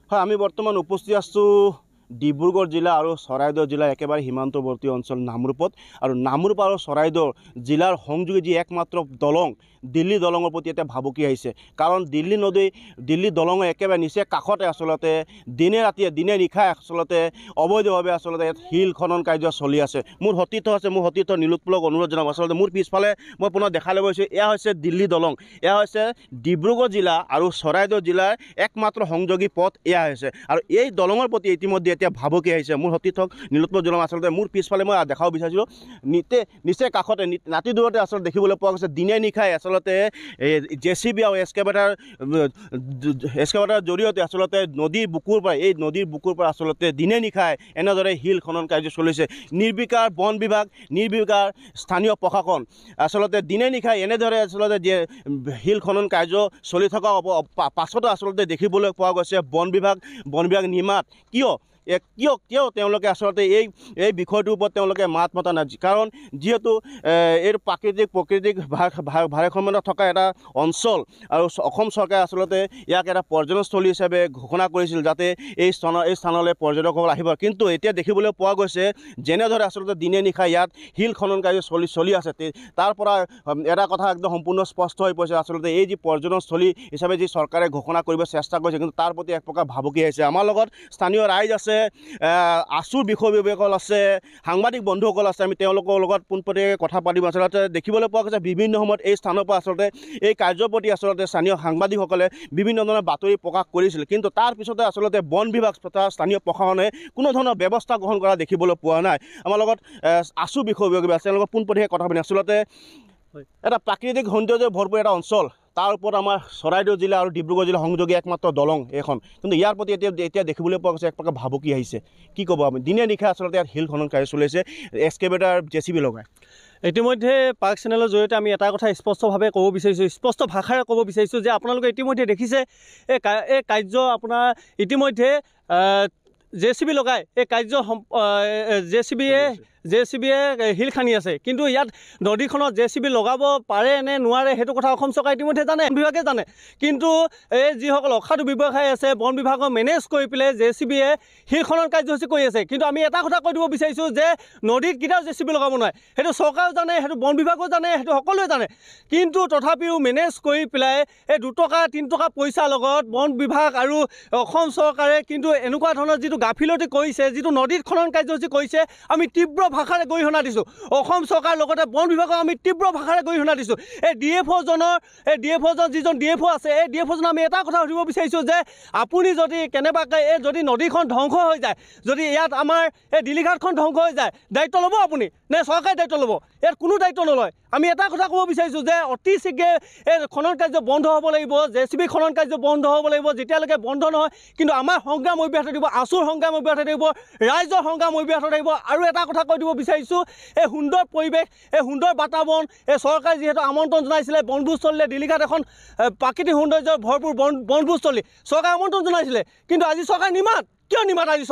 হয়, আমি বৰ্তমান উপস্থিত আছোঁ ডিব্ৰুগড় জিলা আৰু চৰাইদেউ জিলাৰ একেবাৰে সীমান্তৱৰ্তী অঞ্চল নামৰূপত। আৰু নামৰূপ আৰু চৰাইদেউ জিলাৰ সংযোগী যি একমাত্ৰ দলং, দিল্লী দলঙৰ প্ৰতি এতিয়া ভাবুকি আহিছে। কাৰণ দিল্লী দলঙৰ একেবাৰে নিচে কাষতে আচলতে দিনে নিশাই আচলতে অবৈধভাৱে আচলতে ইয়াত শিল খনন কাৰ্য চলি আছে। মোৰ সতীৰ্থ আছে, মোৰ সতীৰ্থ নীলোৎপলক অনুৰোধ জনাম। আচলতে মোৰ পিছফালে মই পুনৰ দেখাই ল'ব বিচাৰিছোঁ, এয়া হৈছে দিল্লী দলং। এয়া হৈছে ডিব্ৰুগড় জিলা আৰু চৰাইদেউ জিলাৰ একমাত্ৰ সংযোগী পথ এয়া হৈছে। আৰু এই দলঙৰ প্ৰতি ইতিমধ্যে এতিয়া ভাবুকি আহিছে। মোৰ সতীৰ্থক নীলোৎপল জনাম। আচলতে মোৰ পিছফালে মই দেখাব বিচাৰিছিলোঁ, নিচে কাষতে নাতি দূৰতে আচলতে দেখিবলৈ পোৱা গৈছে দিনে নিশাই আচলতে JCB আৰু এক্সকেভেটাৰ জৰিয়তে আচলতে নদীৰ বুকুৰ পৰা আচলতে দিনে নিশাই এনেদৰে শিল খনন কাৰ্য চলিছে। নিৰ্বিকাৰ বন বিভাগ, নিৰ্বিকাৰ স্থানীয় প্ৰশাসন আচলতে দিনে নিশাই এনেদৰে আচলতে শিল খনন কাৰ্য চলি থকা পাছতো আচলতে দেখিবলৈ পোৱা গৈছে বন বিভাগ নিমাত। কিয় তেওঁলোকে আচলতে এই বিষয়টোৰ ওপৰত তেওঁলোকে মাত মতা নাই? কাৰণ যিহেতু এই প্ৰকৃতিক ভাৰসাম্যত থকা এটা অঞ্চল আৰু অসম চৰকাৰে আচলতে ইয়াক এটা পৰ্যটনস্থলী হিচাপে ঘোষণা কৰিছিল, যাতে এই স্থানলৈ পৰ্যটকসকল আহিব। কিন্তু এতিয়া দেখিবলৈ পোৱা গৈছে যেনেদৰে আচলতে দিনে নিশাই ইয়াত শিল খনন কাৰ্য চলি আছে, তাৰ পৰা এটা কথা একদম সম্পূৰ্ণ স্পষ্ট হৈ পৰিছে। আচলতে এই যি পৰ্যটনস্থলী হিচাপে যি চৰকাৰে ঘোষণা কৰিব চেষ্টা কৰিছে, কিন্তু তাৰ প্ৰতি এক প্ৰকাৰ ভাবুকি আহিছে। আমাৰ লগত স্থানীয় ৰাইজ আছে, আছুৰ বিষয়ববীয়াসকল আছে, সাংবাদিক বন্ধুসকল আছে। আমি তেওঁলোকৰ লগত পোনপটীয়াকৈ কথা পাতিম। আচলতে দেখিবলৈ পোৱা গৈছে বিভিন্ন সময়ত এই স্থানৰ পৰা আচলতে এই কাৰ্যৰ প্ৰতি আচলতে স্থানীয় সাংবাদিকসকলে বিভিন্ন ধৰণৰ বাতৰি প্ৰকাশ কৰিছিল, কিন্তু তাৰ পিছতে আচলতে বন বিভাগ তথা স্থানীয় প্ৰশাসনে কোনো ধৰণৰ ব্যৱস্থা গ্ৰহণ কৰা দেখিবলৈ পোৱা নাই। আমাৰ লগত আছু বিষয়ববীয়া আছে, তেওঁলোকৰ পোনপটীয়াকৈ কথা পাতিম। আচলতে এটা প্ৰাকৃতিক সৌন্দৰ্যৰে ভৰপূৰ এটা অঞ্চল, তাৰ ওপৰত আমাৰ চৰাইদেউ জিলা আৰু ডিব্ৰুগড় জিলা সংযোগী একমাত্ৰ দলং এইখন, কিন্তু ইয়াৰ প্ৰতি এতিয়া দেখিবলৈ পোৱা গৈছে এক প্ৰকাৰ ভাবুকি আহিছে। কি ক'ব আপুনি? দিনে নিশাই আচলতে ইয়াত শিল খনন কাৰ্য চলিছে, এক্সকেভেটাৰ JCB লগাই। ইতিমধ্যে পাৰ্ক চেনেলৰ জৰিয়তে আমি এটা কথা স্পষ্টভাৱে ক'ব বিচাৰিছোঁ, স্পষ্ট ভাষাৰে ক'ব বিচাৰিছোঁ যে আপোনালোকে ইতিমধ্যে দেখিছে এই কাৰ্য আপোনাৰ ইতিমধ্যে JCB লগাই এই কাৰ্য JCBয়ে শিল খান্দি আছে। কিন্তু ইয়াত নদীখনত JCB লগাব পাৰে নে নোৱাৰে সেইটো কথা অসম চৰকাৰে ইতিমধ্যে জানে, বন বিভাগে জানে। কিন্তু এই যিসকল অসাধু ব্যৱসায়ী আছে, বন বিভাগক মেনেজ কৰি পেলাই JCBয়ে শিল খনন কাৰ্যসূচী কৰি আছে। কিন্তু আমি এটা কথা কৈ দিব বিচাৰিছোঁ যে নদীত কেতিয়াও JCB লগাব নোৱাৰে, সেইটো চৰকাৰেও জানে, সেইটো বন বিভাগেও জানে, সেইটো সকলোৱে জানে। কিন্তু তথাপিও মেনেজ কৰি পেলাই এই 2 টকা 3 টকা পইচাৰ লগত বন বিভাগ আৰু অসম চৰকাৰে কিন্তু এনেকুৱা ধৰণৰ যিটো গাফিলতি কৰিছে, যিটো নদীত খনন কাৰ্যসূচী কৰিছে, আমি তীব্ৰ ভাষাৰে গৰিহণা দিছোঁ। অসম চৰকাৰৰ লগতে বন বিভাগক আমি তীব্ৰ ভাষাৰে গৰিহণা দিছোঁ। এই DFOজন যিজন DFO আছে, এই DFOজনক আমি এটা কথা সুধিব বিচাৰিছোঁ যে আপুনি যদি কেনেবাকৈ যদি নদীখন ধ্বংস হৈ যায়, যদি ইয়াত আমাৰ এই দিলীঘাটখন ধ্বংস হৈ যায়, দায়িত্ব ল'ব আপুনি নে চৰকাৰে দায়িত্ব ল'ব? ইয়াত কোনো দায়িত্ব নলয়। আমি এটা কথা ক'ব বিচাৰিছোঁ যে অতি শীঘ্ৰে এই খনন কাৰ্য বন্ধ হ'ব লাগিব, JCB খনন কাৰ্য বন্ধ হ'ব লাগিব। যেতিয়ালৈকে বন্ধ নহয় কিন্তু আমাৰ সংগ্ৰাম অব্যাহত থাকিব, আছুৰ সংগ্ৰাম অব্যাহত থাকিব, ৰাইজৰ সংগ্ৰাম অব্যাহত থাকিব। আৰু এটা কথা কৈ দিব বিচাৰিছোঁ, এই সুন্দৰ পৰিৱেশ, এই সুন্দৰ বাতাবৰণ, এই চৰকাৰে যিহেতু আমন্ত্ৰণ জনাইছিলে বনভোজস্থলীলৈ, দিলীঘাট এখন প্ৰাকৃতিক সৌন্দৰ্যৰ ভৰপূৰ বনভোজস্থলী, চৰকাৰে আমন্ত্ৰণ জনাইছিলে। কিন্তু আজি চৰকাৰ নিমাত। কিয় নিমাত? আজি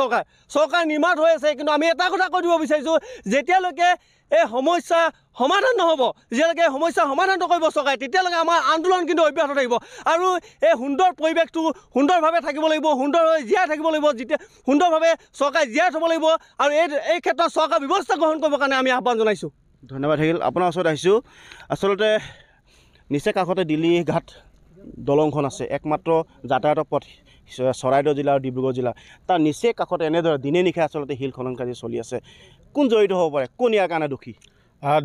চৰকাৰ নিমাত হৈ আছে। কিন্তু আমি এটা কথা কৈ দিব বিচাৰিছোঁ, যেতিয়ালৈকে এই সমস্যা সমাধান নহ'ব, যেতিয়ালৈকে সমস্যা সমাধান নকৰিব চৰকাৰে, তেতিয়ালৈকে আমাৰ আন্দোলন কিন্তু অব্যাহত থাকিব। আৰু এই সুন্দৰ পৰিৱেশটো সুন্দৰভাৱে থাকিব লাগিব, সুন্দৰভাৱে জীয়াই থাকিব লাগিব, যেতিয়া সুন্দৰভাৱে চৰকাৰে জীয়াই থ'ব লাগিব। আৰু এই ক্ষেত্ৰত চৰকাৰ ব্যৱস্থা গ্ৰহণ কৰিবৰ কাৰণে আমি আহ্বান জনাইছোঁ। ধন্যবাদ থাকিল। আপোনাৰ ওচৰত আহিছোঁ। আচলতে নিচে কাষতে দিলীঘাট দলংখন আছে, একমাত্ৰ যাতায়াতৰ পথ চৰাইদেউ জিলা আৰু ডিব্ৰুগড় জিলা। তাৰ নিচে কাষতে এনেদৰে দিনে নিশাই আচলতে শিল খনন কাৰ্য চলি আছে। কোন জড়িত হ'ব পাৰে? কোন ইয়াৰ কাৰণে দোষী?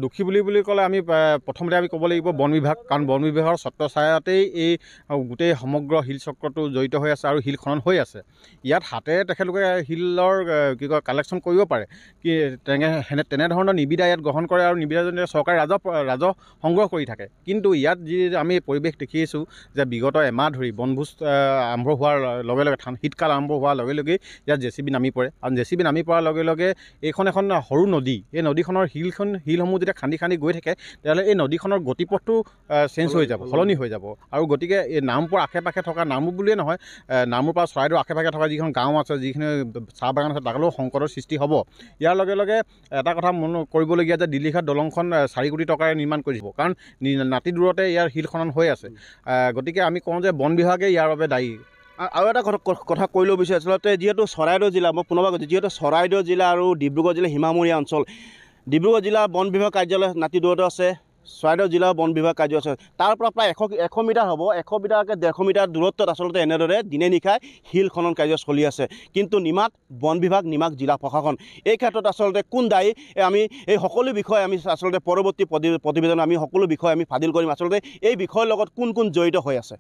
দোষী বুলি ক'লে আমি প্ৰথমতে আমি ক'ব লাগিব বন বিভাগ, কাৰণ বন বিভাগৰ ছত্ৰছায়াতেই এই গোটেই সমগ্ৰ শিল চক্ৰটো জড়িত হৈ আছে আৰু শিল খনন হৈ আছে। ইয়াত হাতেৰে তেখেতলোকে শিলৰ কালেকশ্যন কৰিব পাৰে, কি তেনেধৰণৰ নিবিদা ইয়াত গ্ৰহণ কৰে আৰু নিবিদাজনে চৰকাৰে ৰাজহ সংগ্ৰহ কৰি থাকে। কিন্তু ইয়াত যি আমি পৰিৱেশ দেখিছোঁ যে বিগত এমাহ ধৰি বনভোজ আৰম্ভ হোৱাৰ লগে লগে শীতকাল আৰম্ভ হোৱাৰ লগে লগেই ইয়াত JCB নামি পৰে। আৰু JCB নামি পৰাৰ লগে লগে এইখন এখন সৰু নদী, এই নদীখনৰ শিলসমূহ যেতিয়া খান্দি গৈ থাকে, তেতিয়াহ'লে এই নদীখনৰ গতিপথটো চেঞ্জ হৈ যাব, সলনি হৈ যাব। আৰু গতিকে এই নামৰূপৰ আশে পাশে থকা, নামৰূপ বুলিয়ে নহয়, নামৰূপৰ পৰা চৰাইদেউৰ আশে পাশে থকা যিখন গাঁও আছে, যিখিনি চাহ বাগান আছে, তালৈও সংকটৰ সৃষ্টি হ'ব। ইয়াৰ লগে লগে এটা কথা মন কৰিবলগীয়া যে দিলীঘাট দলংখন 4 কোটি টকাৰে নিৰ্মাণ কৰিব, কাৰণ নাতি দূৰতে ইয়াৰ শিল খনন হৈ আছে। গতিকে আমি কওঁ যে বন বিভাগে ইয়াৰ বাবে দায়ী। আৰু এটা কথা কৈ ল'ব বিচাৰোঁ আচলতে যিহেতু চৰাইদেউ জিলা মই পুনৰবাৰ কৈছোঁ যিহেতু চৰাইদেউ জিলা আৰু ডিব্ৰুগড় জিলা সীমামূৰীয়া অঞ্চল ডিব্ৰুগড় জিলা বন বিভাগ কাৰ্যালয় নাতি দূৰতে আছে চৰাইদেউ জিলা বন বিভাগ কাৰ্যালয় আছে তাৰ পৰা প্ৰায় 100 মিটাৰ হ'ব 100 মিটাৰকৈ 150 মিটাৰ দূৰত্বত আচলতে এনেদৰে দিনে নিশাই শিল খনন কাৰ্য চলি আছে কিন্তু নিমাত বন বিভাগ নিমাত জিলা প্ৰশাসন এই ক্ষেত্ৰত আচলতে কোন দায়ী আমি এই সকলো বিষয় আমি আচলতে পৰৱৰ্তী প্ৰতিবেদন আমি সকলো বিষয় আমি ফাদিল কৰিম আচলতে এই বিষয়ৰ লগত কোন কোন জড়িত হৈ আছে